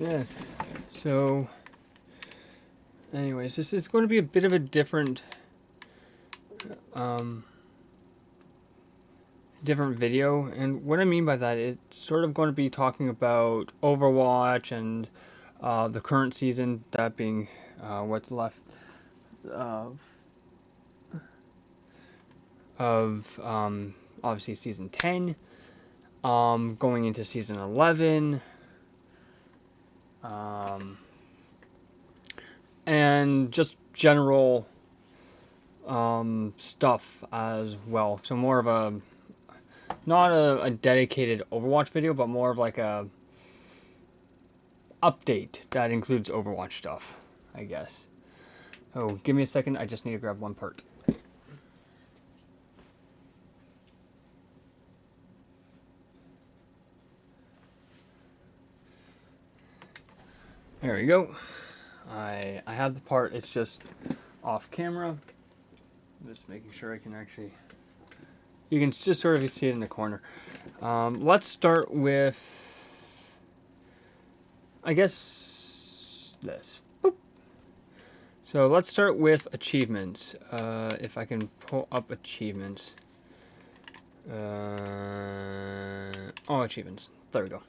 Yes. So, anyways, this is going to be a bit of a different, um, different video, and what I mean by that, it's sort of going to be talking about Overwatch and the current season, that being what's left of obviously season 10, going into season 11. And just general stuff as well. So more of a, not a dedicated Overwatch video, but more of like a update that includes Overwatch stuff, I guess. Oh, give me a second. I just need to grab one part. There we go. I have the part. It's just off camera. Just making sure I can actually. You can just sort of see it in the corner. Let's start with, I guess, this. Boop. So let's start with achievements. If I can pull up achievements. Oh, achievements. There we go.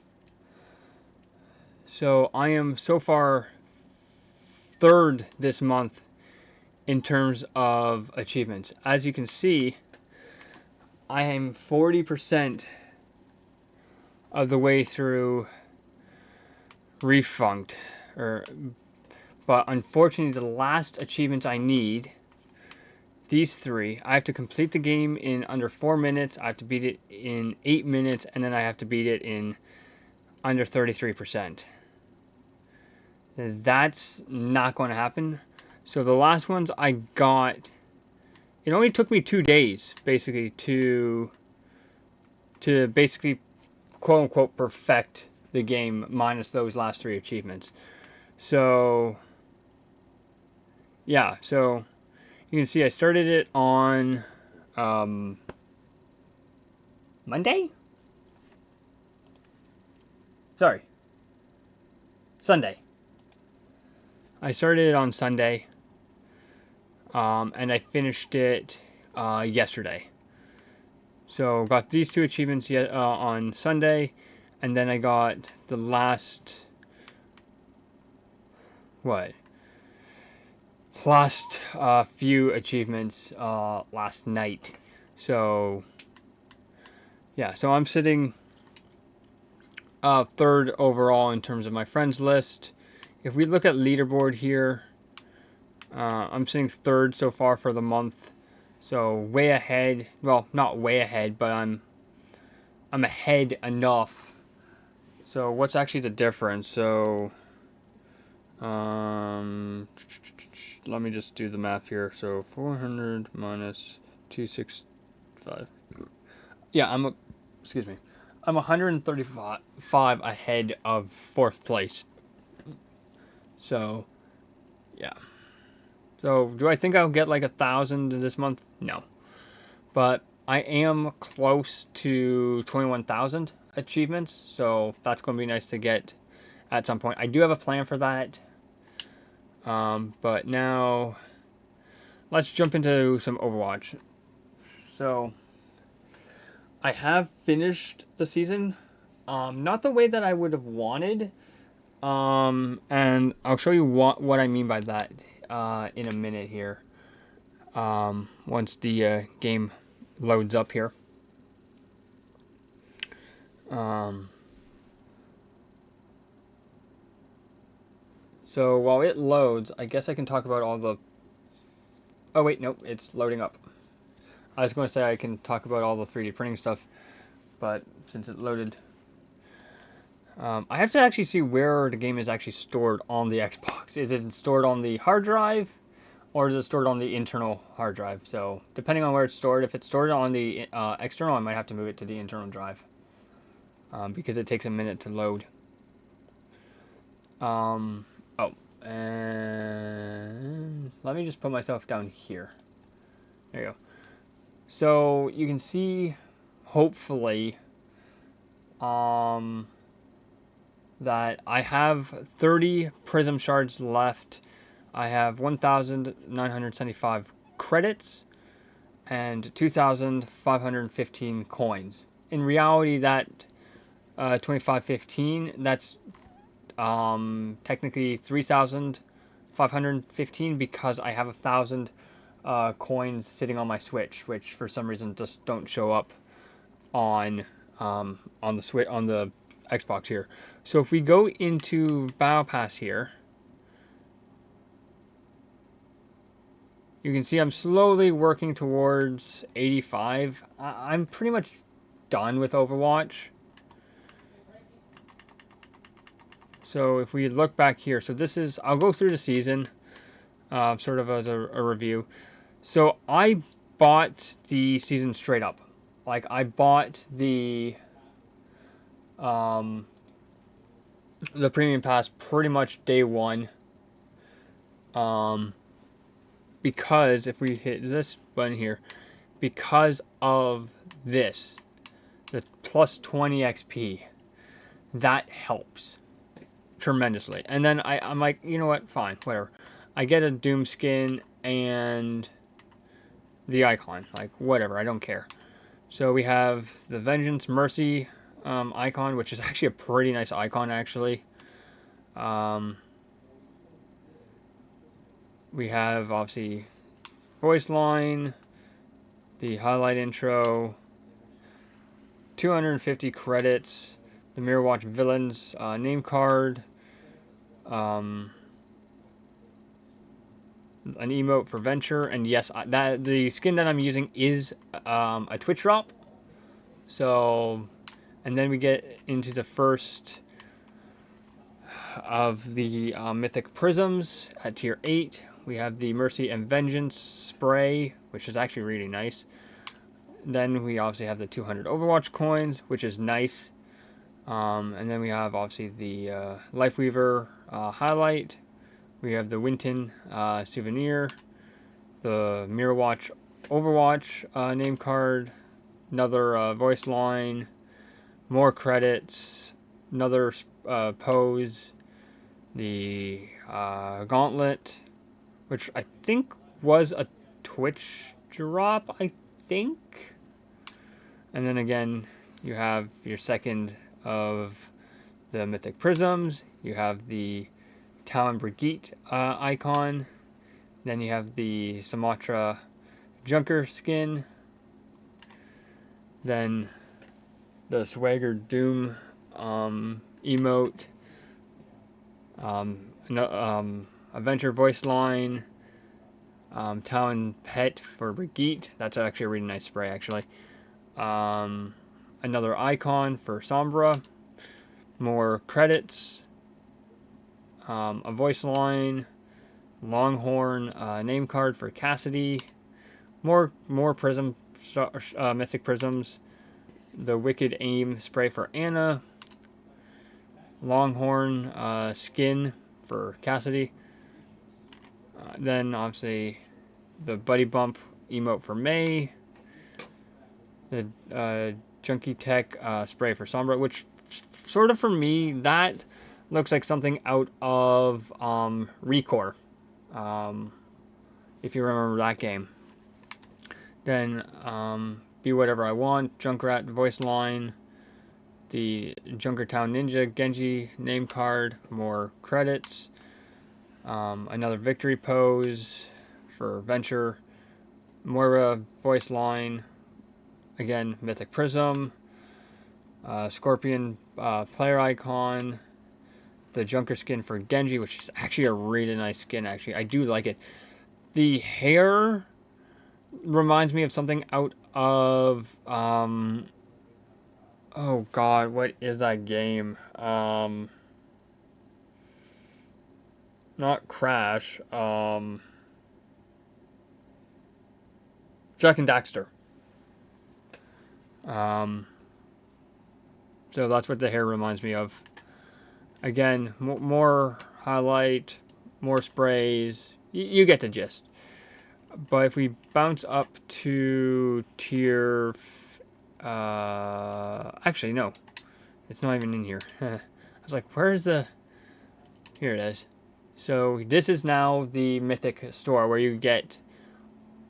So I am so far third this month in terms of achievements. As you can see, I am 40% of the way through Refunked, but unfortunately the last achievements I need, these three, I have to complete the game in under 4 minutes, I have to beat it in 8 minutes, and then I have to beat it in under 33%. That's not going to happen. So the last ones I got, it only took me 2 days basically to basically quote unquote perfect the game, minus those last 3 achievements. So yeah, so you can see I started it on Monday? Sorry. Sunday. I started it on Sunday. And I finished it yesterday. So got these 2 achievements on Sunday, and then I got the last few achievements last night. So yeah, so I'm sitting third overall in terms of my friends list. If we look at leaderboard here, I'm sitting third so far for the month. So way ahead. Well, not way ahead, but I'm ahead enough. So what's actually the difference? So let me just do the math here. So 400 minus 265. Yeah, excuse me. I'm 135 ahead of 4th place. So yeah. So do I think I'll get like 1,000 this month? No. But I am close to 21,000 achievements, so that's going to be nice to get at some point. I do have a plan for that. But now let's jump into some Overwatch. So I have finished the season. Not the way that I would have wanted. And I'll show you what I mean by that in a minute here. Once the game loads up here. So while it loads, I guess I can talk about all the... Oh wait, nope, it's loading up. I was going to say I can talk about all the 3D printing stuff, but since it loaded... I have to actually see where the game is actually stored on the Xbox. Is it stored on the hard drive, or is it stored on the internal hard drive? So depending on where it's stored, if it's stored on the external, I might have to move it to the internal drive. Because it takes a minute to load. And let me just put myself down here. There you go. So you can see, hopefully, that I have 30 prism shards left. I have 1,975 credits and 2,515 coins. In reality, that 2515, that's technically 3,515 because I have 1,000 coins sitting on my Switch, which for some reason just don't show up on the Switch on the Xbox here. So if we go into Battle Pass here, you can see I'm slowly working towards 85. I'm pretty much done with Overwatch. So if we look back here, so this is, I'll go through the season, sort of as a review. So I bought the season straight up. Like I bought the premium pass pretty much day one. Because if we hit this button here, because of this, the plus 20 XP, that helps tremendously. And then I'm like, you know what, fine, whatever. I get a Doom skin and the icon, like whatever, I don't care. So we have the Vengeance Mercy icon, which is actually a pretty nice icon actually. We have obviously voice line, the highlight intro, 250 credits, the Mirror Watch villains name card, an emote for Venture, and yes, that the skin that I'm using is a Twitch drop. So, and then we get into the first of the Mythic Prisms at tier 8. We have the Mercy and Vengeance spray, which is actually really nice. Then we obviously have the 200 Overwatch coins, which is nice. And then we have obviously the Lifeweaver highlight. We have the Winton souvenir, the Mirror Watch Overwatch name card, another voice line, more credits, another pose, the gauntlet, which I think was a Twitch drop, I think. And then again, you have your second of the Mythic Prisms. You have the Talon Brigitte icon. Then you have the Sumatra Junker skin. Then the Swagger Doom emote. Adventure voice line. Talon Pet for Brigitte. That's actually a really nice spray, actually. Another icon for Sombra. More credits. A voice line. Longhorn name card for Cassidy. More prism mythic prisms. The Wicked Aim spray for Anna. Longhorn skin for Cassidy. Then obviously the Buddy Bump emote for May. The Junkie Tech spray for Sombra, which sort of for me that looks like something out of Recore, if you remember that game. Then Be Whatever I Want, Junkrat voice line, the Junkertown Ninja Genji name card, more credits, another victory pose for Venture, Moira voice line, again Mythic Prism, Scorpion player icon, the Junker skin for Genji, which is actually a really nice skin, actually. I do like it. The hair reminds me of something out of oh god, what is that game? Not Crash, Jack and Daxter. So that's what the hair reminds me of. Again, more highlight, more sprays. You get the gist. But if we bounce up to tier... actually, no. It's not even in here. I was like, where's the... Here it is. So this is now the Mythic store where you get...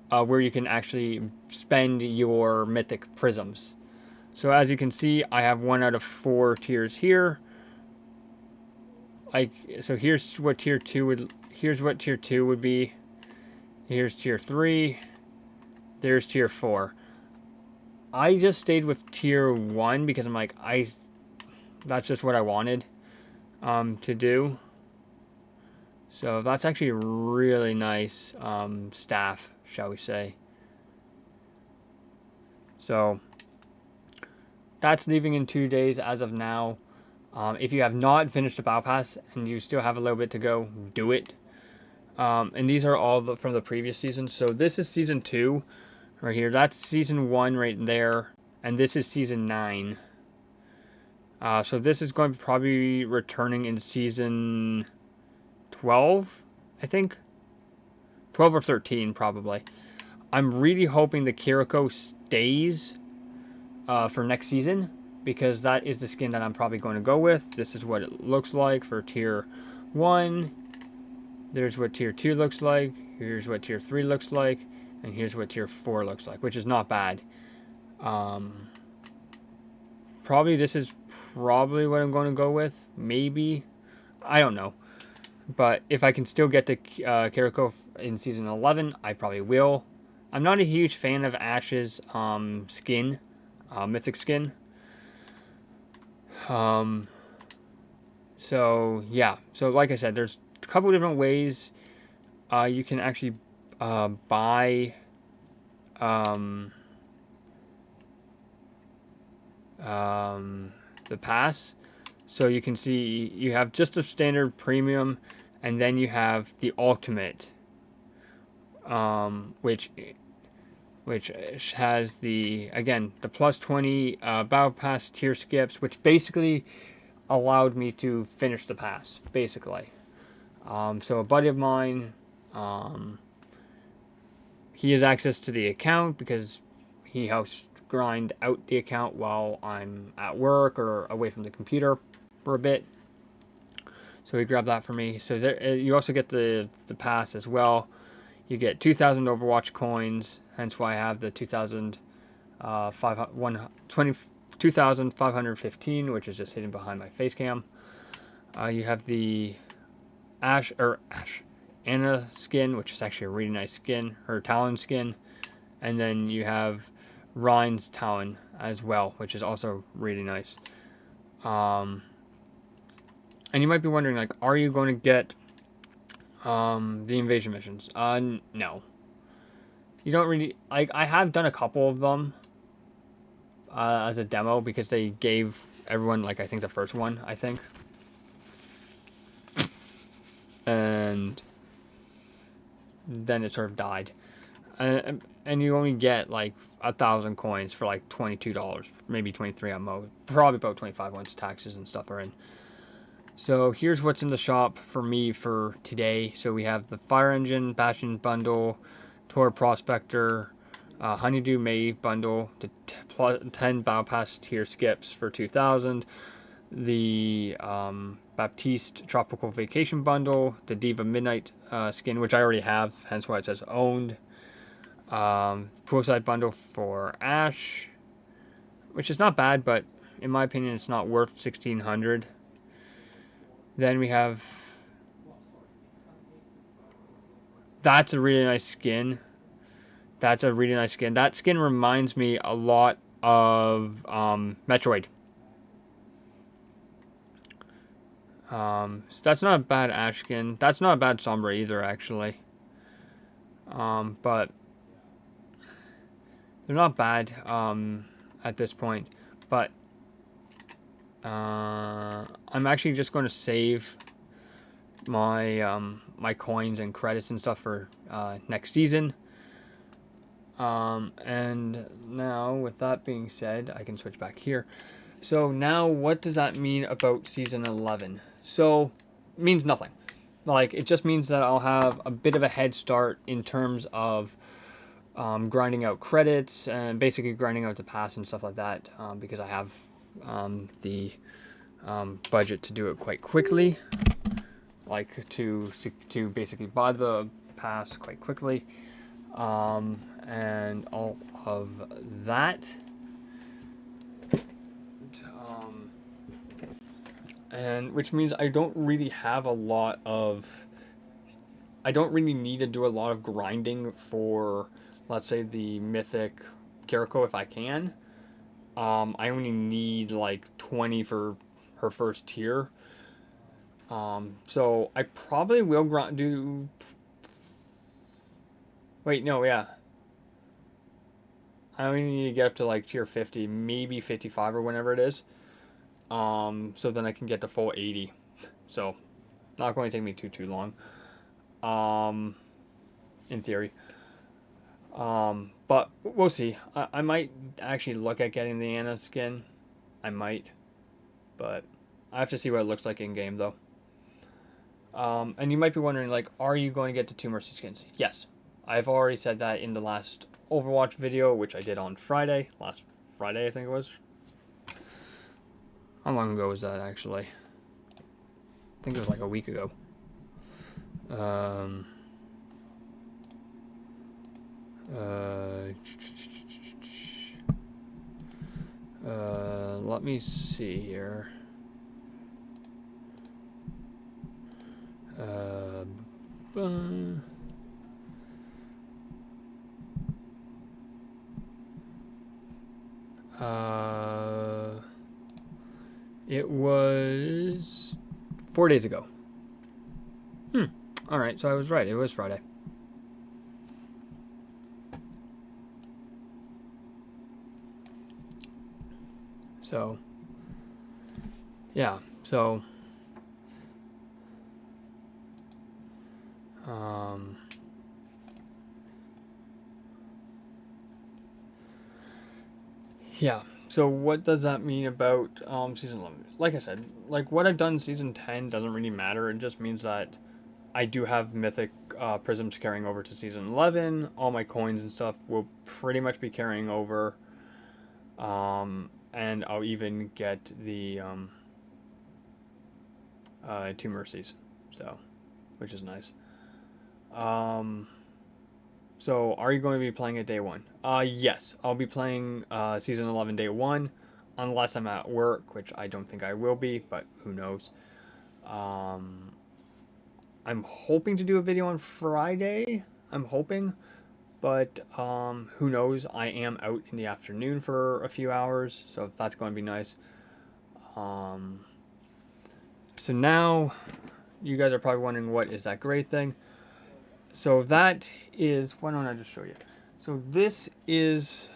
where you can actually spend your Mythic Prisms. So as you can see, I have 1 out of 4 tiers here. So here's what tier 2 would... Here's what tier 2 would be. Here's tier 3. There's tier 4. I just stayed with tier 1 because I'm like, that's just what I wanted to do. So that's actually really nice staff, shall we say. So that's leaving in 2 days as of now. If you have not finished the Battle Pass and you still have a little bit to go, do it. And these are all from the previous season. So this is season 2 right here. That's season 1 right there. And this is season 9. So this is going to probably be returning in season 12, I think. 12 or 13, probably. I'm really hoping the Kiriko stays for next season, because that is the skin that I'm probably going to go with. This is what it looks like for tier 1. There's what tier 2 looks like. Here's what tier 3 looks like. And here's what tier 4 looks like, which is not bad. Probably this is probably what I'm going to go with. Maybe. I don't know. But if I can still get the Kiriko in season 11, I probably will. I'm not a huge fan of Ash's skin, mythic skin. So yeah. So like I said, there's a couple different ways you can actually buy the pass. So you can see you have just a standard premium, and then you have the ultimate, which has the plus 20 battle pass tier skips, which basically allowed me to finish the pass basically. So a buddy of mine, he has access to the account because he helps grind out the account while I'm at work or away from the computer for a bit. So he grabbed that for me. So there, you also get the pass as well. You get 2,000 Overwatch coins, hence why I have the 2,515, which is just hidden behind my face cam. You have the Anna skin, which is actually a really nice skin, her Talon skin. And then you have Ryan's Talon as well, which is also really nice. And you might be wondering, like, are you going to get the invasion missions? No. You don't really... Like, I have done a couple of them as a demo because they gave everyone, like, I think the first one, I think. And then it sort of died. And you only get, like, 1,000 coins for, like, $22. Maybe 23 at most. Probably about 25 once taxes and stuff are in. So here's what's in the shop for me for today. So we have the Fire Engine Bastion bundle, Tor Prospector, Honeydew May bundle, the 10 Battle Pass tier skips for 2,000, the Baptiste Tropical Vacation bundle, the Diva Midnight skin, which I already have, hence why it says owned, Poolside bundle for Ash, which is not bad, but in my opinion it's not worth 1,600. Then we have... That's a really nice skin. That's a really nice skin. That skin reminds me a lot of Metroid. So that's not a bad Ash skin. That's not a bad Sombra either, actually. But they're not bad at this point. But I'm actually just going to save my my coins and credits and stuff for next season. And now, with that being said, I can switch back here. So now, what does that mean about season 11? So, it means nothing. Like, it just means that I'll have a bit of a head start in terms of grinding out credits and basically grinding out the pass and stuff like that, because I have the budget to do it quite quickly, like to basically buy the pass quite quickly, and all of that. And which means I don't really have a lot of. I don't really need to do a lot of grinding for, let's say, the mythic Kiriko if I can. I only need like 20 for her first tier. So I probably will do. Wait, no, yeah. I only need to get up to like tier 50, maybe 55 or whenever it is. So then I can get to full 80. So, not going to take me too long. In theory. But we'll see. I might actually look at getting the Anna skin. I might. But I have to see what it looks like in game though. And you might be wondering, like, are you going to get the 2 Mercy skins? Yes. I've already said that in the last Overwatch video, which I did on Friday. Last Friday, I think it was. How long ago was that, actually? I think it was like a week ago. Let me see here. It was 4 days ago. Alright, so I was right. It was Friday. So, yeah, so, yeah, so what does that mean about season 11? Like I said, like what I've done in season 10 doesn't really matter. It just means that I do have mythic prisms carrying over to season 11. All my coins and stuff will pretty much be carrying over. And I'll even get the 2 mercies, so, which is nice. So are you going to be playing it day 1? Yes, I'll be playing season 11 day 1, unless I'm at work, which I don't think I will be, but who knows. I'm hoping to do a video on Friday. I'm hoping, but who knows. I am out in the afternoon for a few hours, so that's going to be nice. So now you guys are probably wondering, what is that great thing? So that is, why don't I just show you? So this is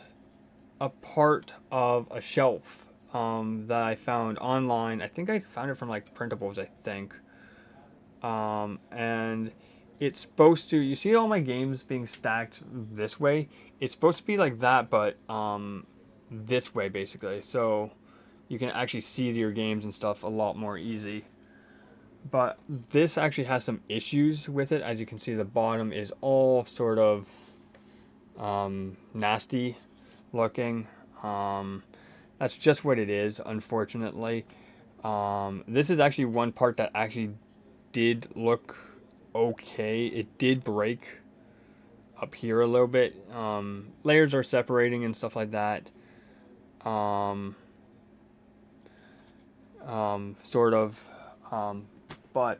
a part of a shelf that I found online. I think I found it from like printables, I think. And it's supposed to, you see all my games being stacked this way? It's supposed to be like that, but this way basically. So you can actually see your games and stuff a lot more easy. But this actually has some issues with it. As you can see, the bottom is all sort of nasty looking. That's just what it is, unfortunately. This is actually one part that actually did look okay. It did break up here a little bit. Layers are separating and stuff like that. Sort of. But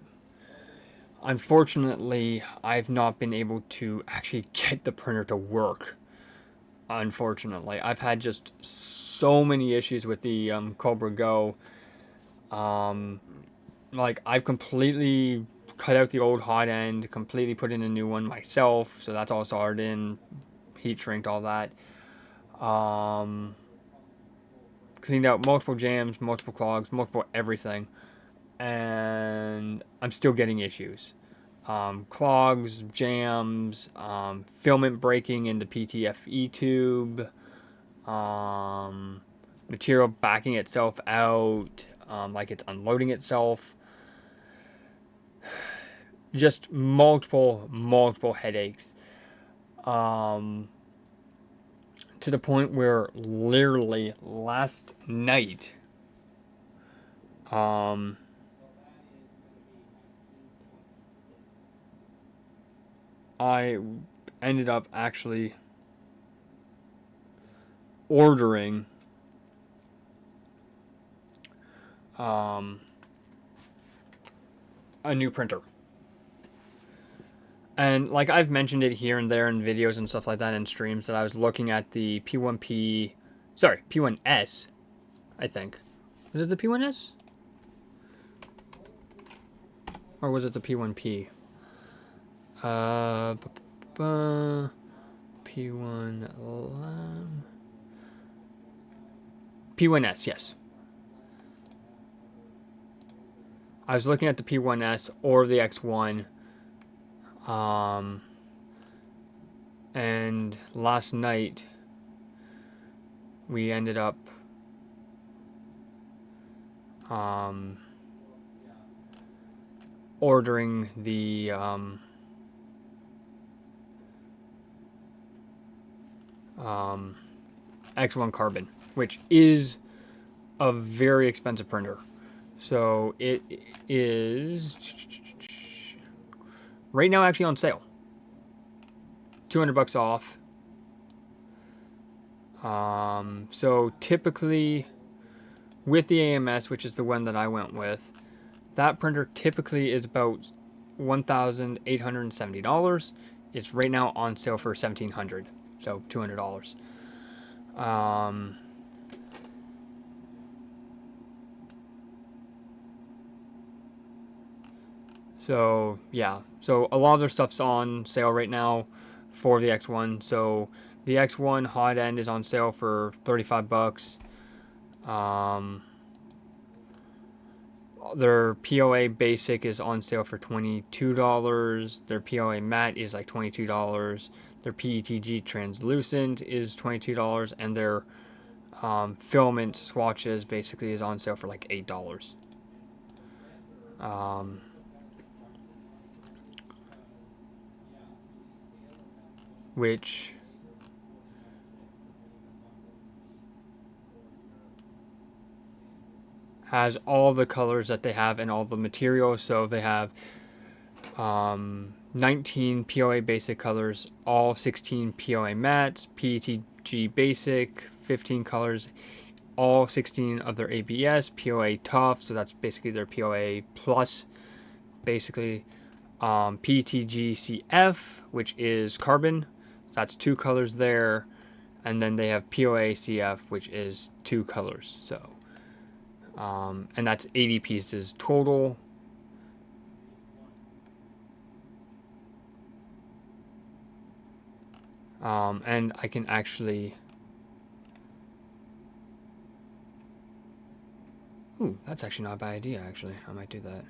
unfortunately, I've not been able to actually get the printer to work. Unfortunately, I've had just so many issues with the Cobra Go. Like, I've completely cut out the old hot end, completely put in a new one myself, so that's all soldered in, heat shrinked, all that. Cleaned out multiple jams, multiple clogs, multiple everything, and I'm still getting issues. Clogs, jams, filament breaking in the PTFE tube, material backing itself out, like it's unloading itself. Just multiple headaches. To the point where literally last night, Um, I ended up actually ordering um, a new printer. And like I've mentioned it here and there in videos and stuff like that in streams that I was looking at the P1S, I think. Was it the P1S? Or was it the P1P? P1 P1S, yes. I was looking at the P1S or the X1. And last night we ended up ordering the X1 Carbon, which is a very expensive printer. So it is right now actually on sale. $200 off. So typically with the AMS, which is the one that I went with, that printer typically is about $1,870. It's right now on sale for $1,700, so $200. So yeah, so a lot of their stuff's on sale right now for the X1. So the X1 hot end is on sale for $35. Their POA basic is on sale for $22. Their POA matte is like $22. Their PETG translucent is $22, and their filament swatches basically is on sale for like $8. Which has all the colors that they have and all the materials. So they have 19 POA basic colors, all 16 POA mattes, PETG basic, 15 colors, all 16 of their ABS, POA tough, so that's basically their POA plus, basically. PETG CF, which is carbon, that's 2 colors there, and then they have POA CF, which is 2 colors. So and that's 80 pieces total. And I can actually... Ooh, that's actually not a bad idea, actually. I might do that.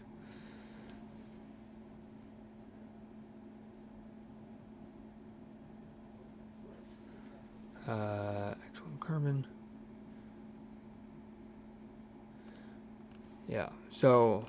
X1 carbon. Yeah, so...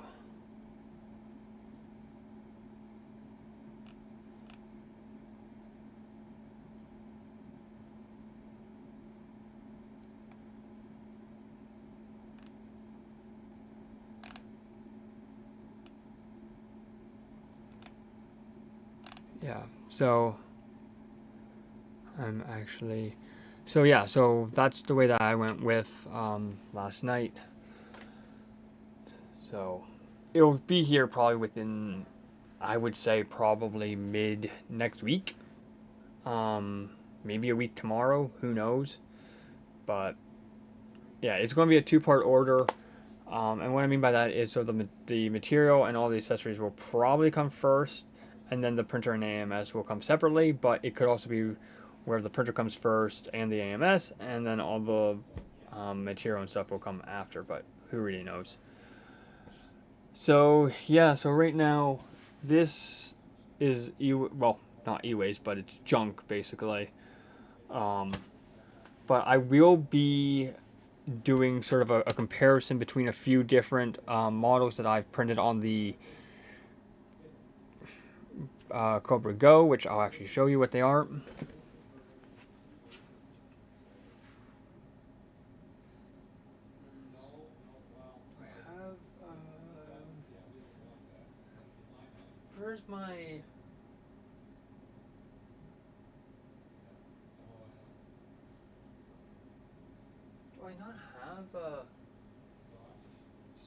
Yeah, so... I'm actually... So yeah, so that's the way that I went with last night. So it'll be here probably within, I would say, probably mid next week. Maybe a week tomorrow, who knows. But yeah, it's going to be a 2-part order. And what I mean by that is, so the material and all the accessories will probably come first, and then the printer and AMS will come separately. But it could also be where the printer comes first and the AMS, and then all the material and stuff will come after. But who really knows? So yeah, so right now, this is well, not e-waste, but it's junk basically. But I will be doing sort of a comparison between a few different models that I've printed on the Cobra Go, which I'll actually show you what they are. Where's my... Do I not have a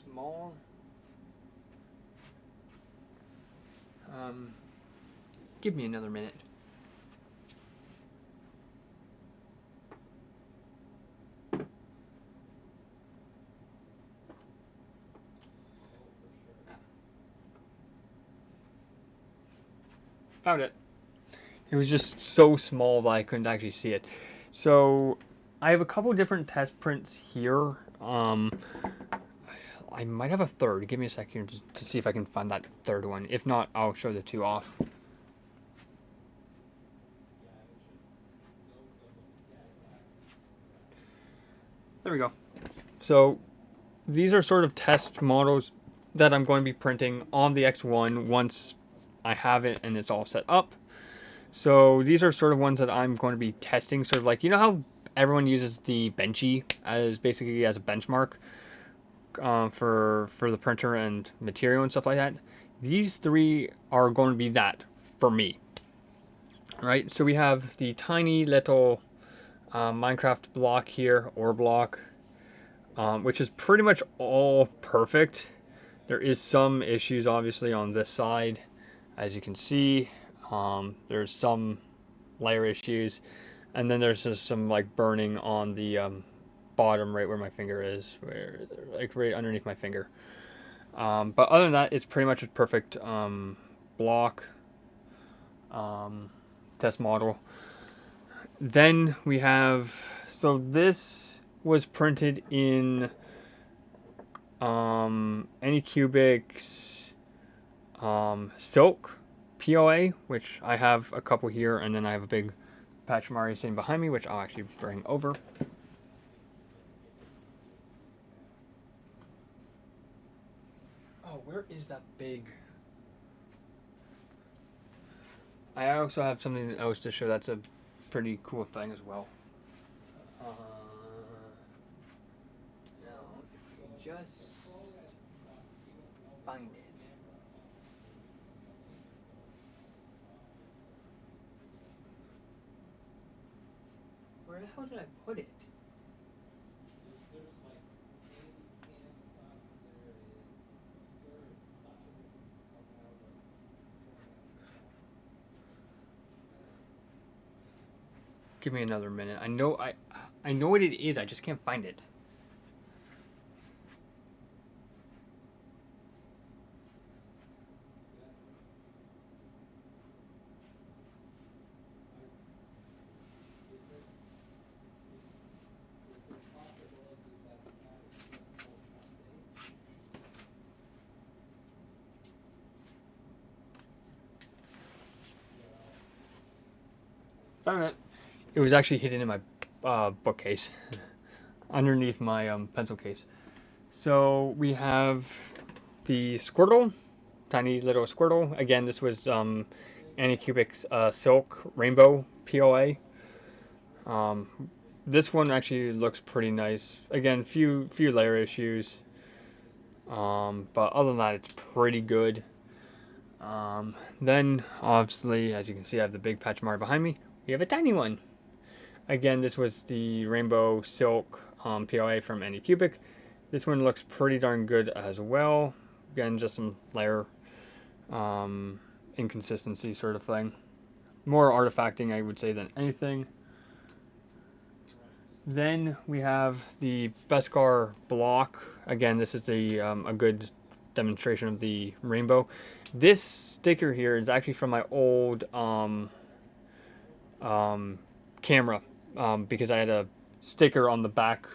small... Give me another minute. Found it. It was just so small that I couldn't actually see it. So I have a couple different test prints here. I might have a third. Give me a second to see if I can find that third one. If not, I'll show the two off. There we go. So these are sort of test models that I'm going to be printing on the X1 once I have it and it's all set up. So these are sort of ones that I'm going to be testing, sort of like, you know how everyone uses the Benchy as basically as a benchmark for the printer and material and stuff like that. These three are going to be that for me. Right, so we have the tiny little Minecraft block here, or block, which is pretty much all perfect. There is some issues obviously on this side, as you can see. There's some layer issues, and then there's just some like burning on the bottom right where my finger is, where like right underneath my finger. But other than that, it's pretty much a perfect block test model. Then we have, so this was printed in Anycubic's silk POA, which I have a couple here, and then I have a big patch Mari sitting behind me, which I'll actually bring over. Oh, where is that big? I also have something else to show that's a pretty cool thing as well. Now, if we just find it. Where the hell did I put it? Give me another minute. I know what it is. I just can't find it. Found it. It was actually hidden in my bookcase, underneath my pencil case. So we have the Squirtle, tiny little Squirtle. Again, this was Anycubic's Silk Rainbow POA. This one actually looks pretty nice. Again, few layer issues, but other than that, it's pretty good. Then, obviously, as you can see, I have the big patch Mari behind me. We have a tiny one. Again, this was the Rainbow Silk POA from Anycubic. This one looks pretty darn good as well. Again, just some layer inconsistency sort of thing. More artifacting, I would say, than anything. Then we have the Beskar block. Again, this is a good demonstration of the rainbow. This sticker here is actually from my old camera, because I had a sticker on the back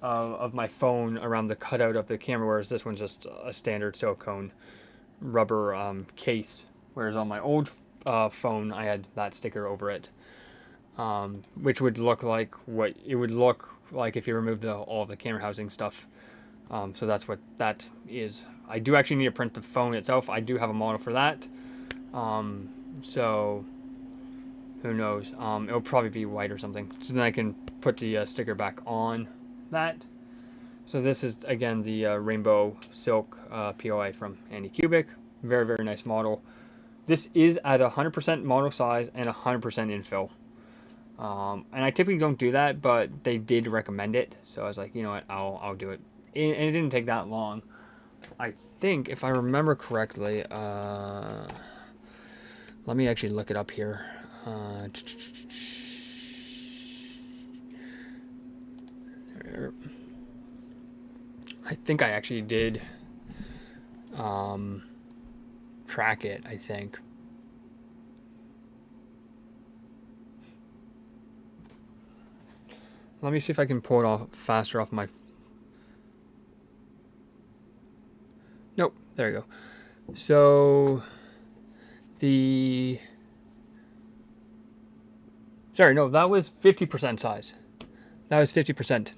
of my phone around the cutout of the camera, whereas this one's just a standard silicone rubber case, whereas on my old phone I had that sticker over it, which would look like what it would look like if you removed all the camera housing stuff. So that's what that is. I do actually need to print the phone itself. I do have a model for that. So who knows? It'll probably be white or something. So then I can put the sticker back on that. So this is, again, the Rainbow Silk POA from Anycubic. Very, very nice model. This is at 100% model size and 100% infill. And I typically don't do that, but they did recommend it, so I was like, you know what, I'll do it. And it didn't take that long. I think, if I remember correctly, let me actually look it up here. I think I actually did track it, I think. Let me see if I can pull it off faster off my... Nope, there you go. So, sorry, no, that was 50% size. That was 50%.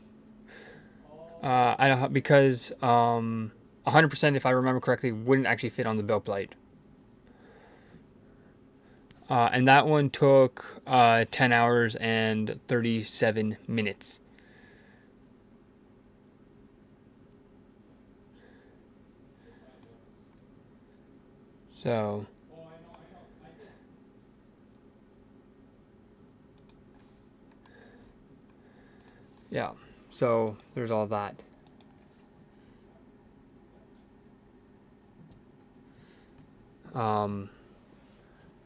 Because 100%, if I remember correctly, wouldn't actually fit on the build plate. And that one took 10 hours and 37 minutes. So, yeah, so there's all that.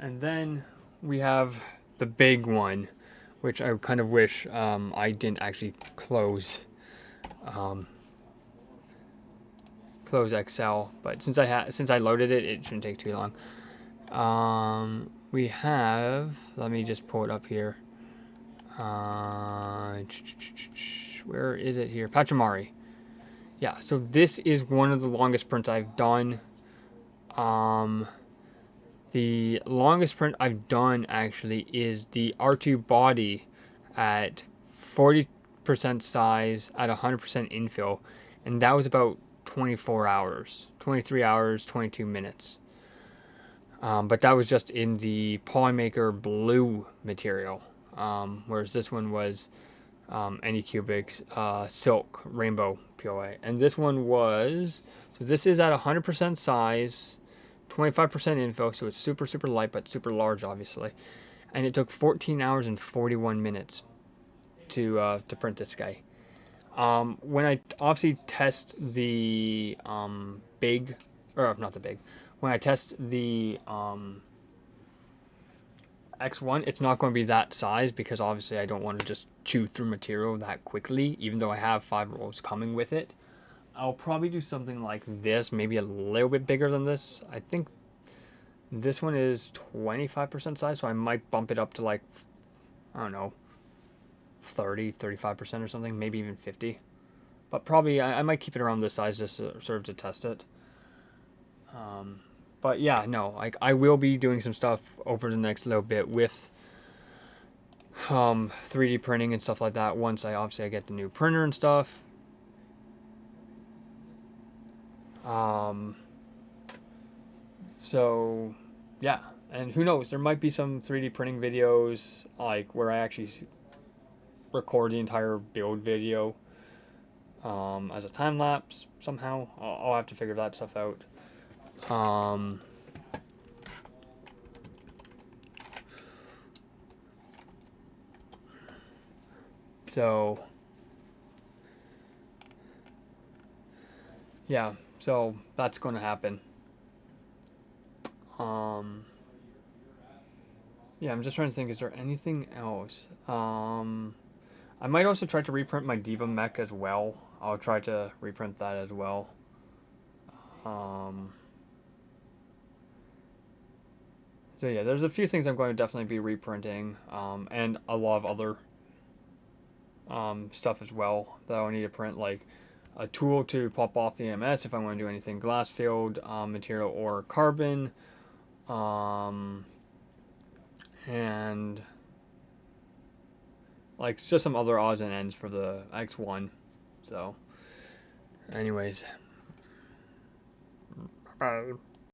And then we have the big one, which I kind of wish I didn't actually close Excel, but since I loaded it, it shouldn't take too long. We have, let me just pull it up here. Where is it here? Pachamari. Yeah, so this is one of the longest prints I've done. The longest print I've done actually is the R2 body at 40% size at 100% infill, and that was about 24 hours, 23 hours, 22 minutes. But that was just in the Polymaker blue material, whereas this one was Anycubics silk rainbow POA, and this one was, so this is at 100% size, 25% infill, so it's super, super light, but super large, obviously. And it took 14 hours and 41 minutes to print this guy. When I obviously test the when I test the X1, it's not going to be that size, because obviously I don't want to just chew through material that quickly, even though I have 5 rolls coming with it. I'll probably do something like this, maybe a little bit bigger than this. I think this one is 25% size, so I might bump it up to like, I don't know, 35% or something, maybe even 50. But probably I might keep it around this size just to, sort of to test it. But yeah, no, like I will be doing some stuff over the next little bit with 3D printing and stuff like that once I get the new printer and stuff. So yeah, and who knows, there might be some 3D printing videos like where I actually record the entire build video as a time lapse somehow. I'll have to figure that stuff out. So yeah, so that's going to happen. Yeah, I'm just trying to think, is there anything else? I might also try to reprint my Diva mech as well. I'll try to reprint that as well. So yeah, there's a few things I'm going to definitely be reprinting, and a lot of other stuff as well that I'll need to print, like a tool to pop off the EMS if I want to do anything glass field material or carbon, and like just some other odds and ends for the X1. So anyways, bye.